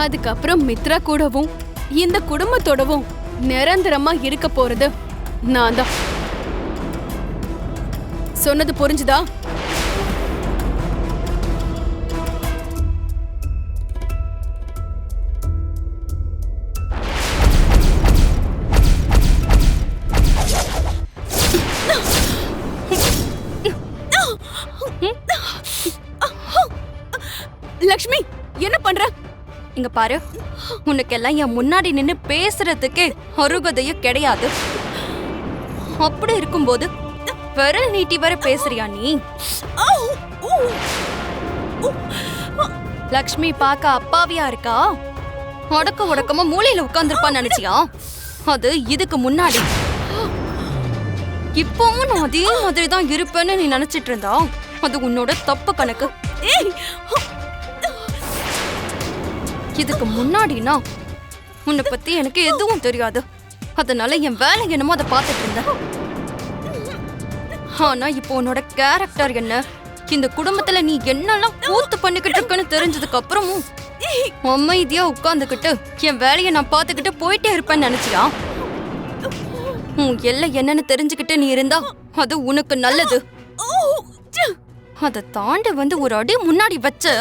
அதுக்கப்புறம் மித்ரா கூடவும் இந்த குடும்பத்தோடவும் நிரந்தரமா இருக்க போறது நான் தான். சொன்னது புரிஞ்சுதா? லக்ஷ்மி, என்ன பண்ற? இங்க பாரு, உனக்கெல்லாம் என் முன்னாடி நின்னு பேசுறதுக்கே அருகதையே கிடையாது. அப்படி இருக்கும்போது விரல் நீட்டி வர பேசுறியா நீ? லக்ஷ்மி பார்க்க அப்பாவியா இருக்கா? அடக்க உடக்கமா மூலையில உட்கார்ந்துருப்பான்னு நினைச்சியா? அது இதுக்கு முன்னாடி. இப்பவும் நான் அதே மாதிரி தான் இருப்பேன்னு நீ நினைச்சிட்டு இருந்தா அது உன்னோட தப்பு கணக்கு. இதுக்கு முன்னாடினா உன்னை பத்தி எனக்கு எதுவும் தெரியாது. அதனால என் வேலை என்னமோ அதை பார்த்துட்டு இருந்தேன். ஆனா இப்போ உன்னோட கேரக்டர் என்ன, இந்த குடும்பத்துல நீ என்னெல்லாம் கூத்து பண்ணிக்கிட்டு இருக்கன்னு தெரிஞ்சதுக்கு அப்புறமும் அமைதியா உட்கார்ந்துகிட்டு என் வேலையை நான் பார்த்துக்கிட்டு போயிட்டே இருப்பேன்னு நினைச்சியா? உன் எல்லை என்னன்னு தெரிஞ்சுக்கிட்டு நீ இருந்தா அது உனக்கு நல்லது. அதை தாண்டி வந்து ஒரு அடி முன்னாடி வச்ச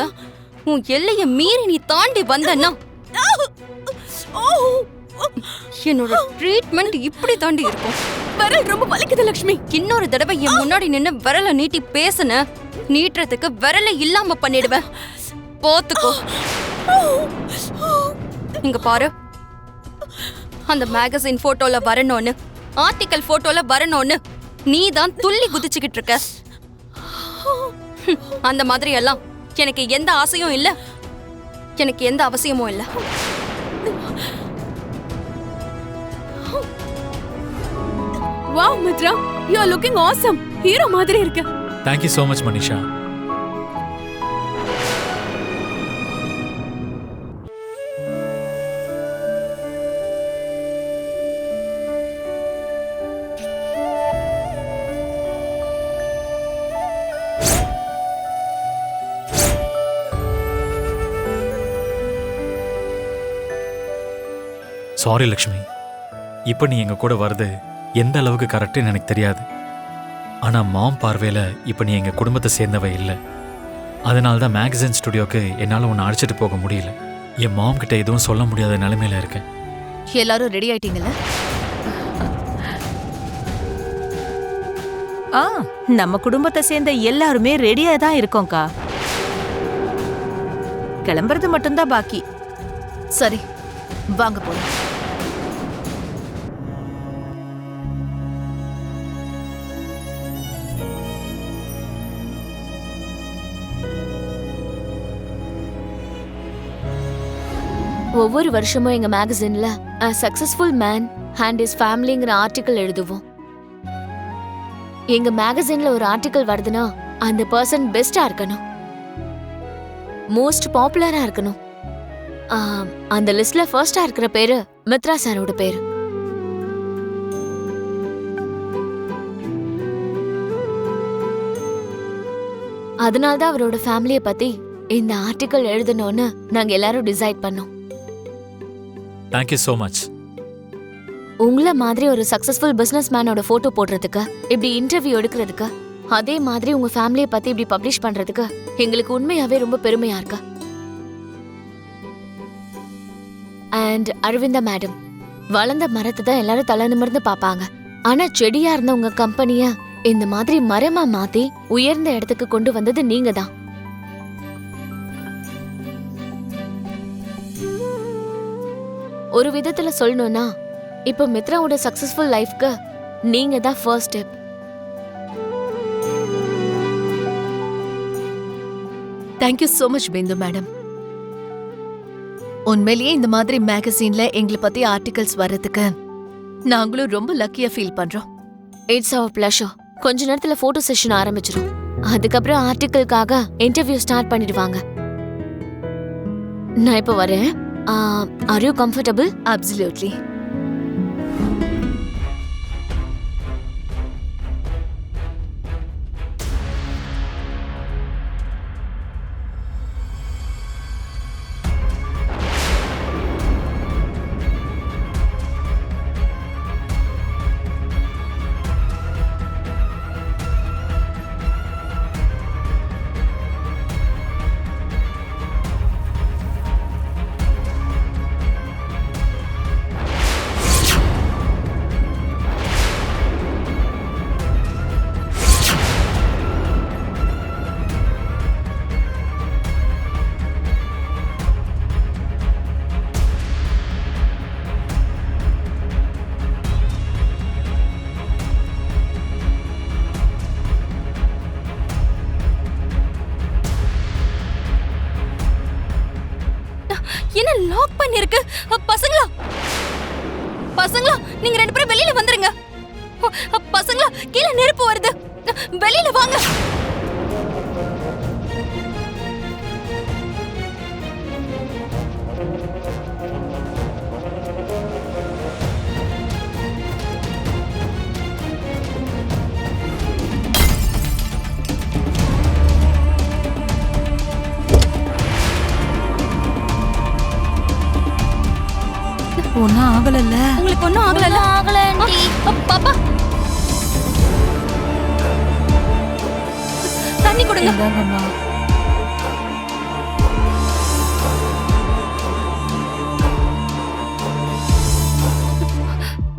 உன் எல்லைய மீறி நீ தாண்டி வந்தன்னா என்னோட ட்ரீட்மெண்ட் இப்படி தாண்டி இருக்கும். விரல் ரொம்ப வலிக்குது லக்ஷ்மி. இன்னொரு தடவை என் முன்னாடி நின்னு விரல நீட்டி பேசுன, நீட்டுறதுக்கு விரல இல்லாம பண்ணிடுவேன். போத்துக்கோ. இங்க பாரு, அந்த மேகசின் போட்டோல வரணும்னு, ஆர்டிக்கல் போட்டோல வரணும்னு நீ தான் துள்ளி குதிச்சுக்கிட்டு இருக்க. அந்த மாதிரி எல்லாம் எனக்கு எந்த ஆசையும் இல்ல, எனக்கு எந்த அவசியமும் இல்ல. Wow Mitra, you are looking awesome. Hero மாதிரி இருக்க. Thank you so much Manisha. Sorry Lakshmi, இப்போ நீ எங்க கூட வருது எந்த அளவுக்கு கரெக்டுன்னு எனக்கு தெரியாது. ஆனா மாம் பார்வையில இப்போ நீ எங்க குடும்பத்தை சேர்ந்தவ இல்லை. அதனால தான் மேகசின் ஸ்டுடியோக்கு என்னால் உன்னை அழைச்சிட்டு போக முடியல. என் மாம் கிட்ட எதுவும் சொல்ல முடியாத நிலைமையில இருக்கேன். எல்லாரும் ரெடி ஆயிட்டீங்களா? நம்ம குடும்பத்தை சேர்ந்த எல்லாருமே ரெடியா தான் இருக்கோம்க்கா. கிளம்புறது மட்டும்தான் பாக்கி. சரி, வாங்க போலாம். ஒவ்வொரு வருஷமும் எங்க மேகசின்ல a successful man and his familyங்கிற ஆர்டிக்கல் எழுதுவோம். எங்க மேகசின்ல ஒரு ஆர்டிக்கல் வருதுன்னா அந்த பர்சன் பெஸ்டா இருக்கணும், மோஸ்ட் பாப்புலரா இருக்கணும். அந்த லிஸ்ட்ல ஃபர்ஸ்டா இருக்கிற பேரு மித்ரா சாரோட பேரு. அதனால்தான் அவரோட ஃபேமிலியை பத்தி இந்த ஆர்டிக்கல் எழுதணும்னு நாங்க எல்லாரும் டிசைட் பண்ணோம். Thank you so much. உங்கள மாதிரி ஒரு சக்சஸ்ஃபுல் பிசினஸ் மேனோட போட்டோ போடுறதுக்கு, இப்படி இன்டர்வியூ எடுக்கிறதுக்கு, அதே மாதிரி உங்க ஃபேமிலியை பத்தி இப்படி பப்ளிஷ் பண்றதுக்கு எங்களுக்கு உண்மையாவே ரொம்ப பெருமையா இருக்கு. அண்ட் அரவிந்தா மேடம், வளர்ந்த மரத்தை தான் எல்லாரும் தலை நிமிர்ந்து பாப்பாங்க. ஆனா செடியா இருந்த உங்க கம்பெனிய இந்த மாதிரி மரமா மாத்தி உயர்ந்த இடத்துக்கு கொண்டு வந்தது நீங்க தான். ஒரு விதத்துல சொல்லணும்னா இப்ப மித்ராவோட சக்சஸ்ஃபுல் லைஃப்க்கு நீங்க தான் first step. Thank you so much Bindu madam. உண்மையிலேயே இந்த மாதிரி மேகசின்ல எங்களை பத்தி ஆர்டிகல்ஸ் வர்றதுக்கு நாங்களும் ரொம்ப லக்கியா ஃபீல் பண்றோம். It's our pleasure. கொஞ்ச நேரத்துல போட்டோ செஷன் ஆரம்பிச்சிடும். அதுக்கப்புறம் ஆர்டிக்கலுக்காக இன்டர்வியூ ஸ்டார்ட் பண்ணிடுவாங்க. நான் இப்ப வரேன். Are you comfortable? Absolutely. என்ன லாக் பண்ணிருக்கு? பசங்களா பசங்களா நீங்க 2 பேரும் வெளியில வந்துருங்க. பசங்களா கீழே நெருப்பு வருது, வெளியில வாங்க. ஒன்னும் ஆகலல்ல? உங்களுக்கு ஒண்ணும் ஆகல? பாப்பா தண்ணி கொடுங்க. இந்தாங்கம்மா.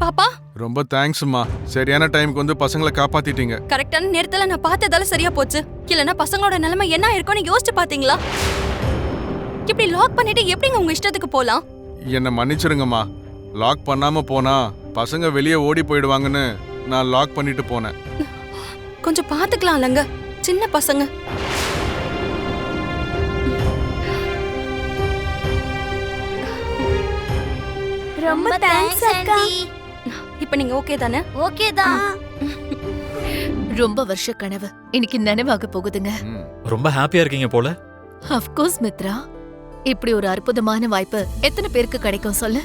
பாப்பா ரொம்ப தேங்க்ஸ்மா. சரியான டைமுக்கு வந்து பசங்களை காப்பாத்திட்டீங்க. கரெக்டான நேரத்துல நான் பார்த்ததால சரியா போச்சு. இல்லனா பசங்களோட நிலைமை என்ன இருக்கும்னு யோசிச்சு பாத்தீங்களா? இப்படி லாக் பண்ணிட்டு எப்படிங்க உங்க இஷ்டத்துக்கு போலாம்? என்னை மன்னிச்சிருங்கம்மா. லாக் பண்ணாம போனா பசங்க வெளியே ஓடி போயிடுவாங்கன்னு நான் லாக் பண்ணிட்டு போனேன். கொஞ்சம் பாத்துக்கலாம்லங்க, சின்ன பசங்க. ரொம்ப தேங்க்ஸ் அக்கா. இப்ப நீங்க ஓகே தானே? ஓகே தான். ரொம்ப வருஷ கனவு இன்னைக்கு நினைவாக போகுதுங்க. ம். ரொம்ப ஹாப்பியா இருக்கீங்க போல. அஃப்கோர்ஸ் மித்ரா, இப்படி ஒரு அற்புதமான வாய்ப்பு எத்தனை பேருக்கு கிடைக்கும் சொல்லு?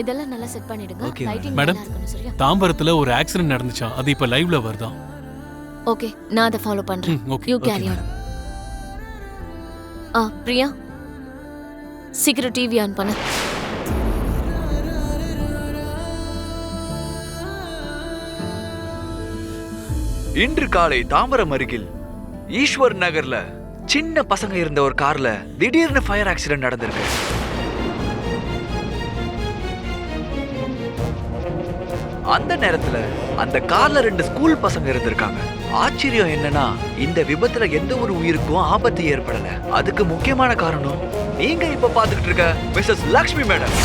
இதெல்லாம் நல்லா செட் பண்ணிடுங்க. Okay, lighting madam. நல்லா இருக்கணும், சரியா? தாம்பரத்துல ஒரு ஆக்சிடென்ட் நடந்துச்சாம், அது இப்ப லைவ்ல வருதாம். ஓகே, நான் அதை ஃபாலோ பண்றேன். Okay you carry on. Priya, சீக்கிரம் டிவி ஆன் பண்ணு. இன்று காலை தாம்பரம் அருகில் ஈஸ்வர் நகர்ல சின்ன பசங்க இருந்த ஒரு கார்ல திடீர்னு ஃபயர் ஆக்சிடென்ட் நடந்திருக்கு. அந்த நேரத்துல அந்த கார்ல 2 ஸ்கூல் பசங்க இருந்திருக்காங்க. ஆச்சரியம் என்னன்னா இந்த விபத்துல எந்த ஒரு உயிருக்கும் ஆபத்து ஏற்படல. அதுக்கு முக்கியமான காரணம் நீங்க இப்ப பாத்துக்கிட்டு இருக்க மிஸ்ஸஸ் லக்ஷ்மி மேடம்.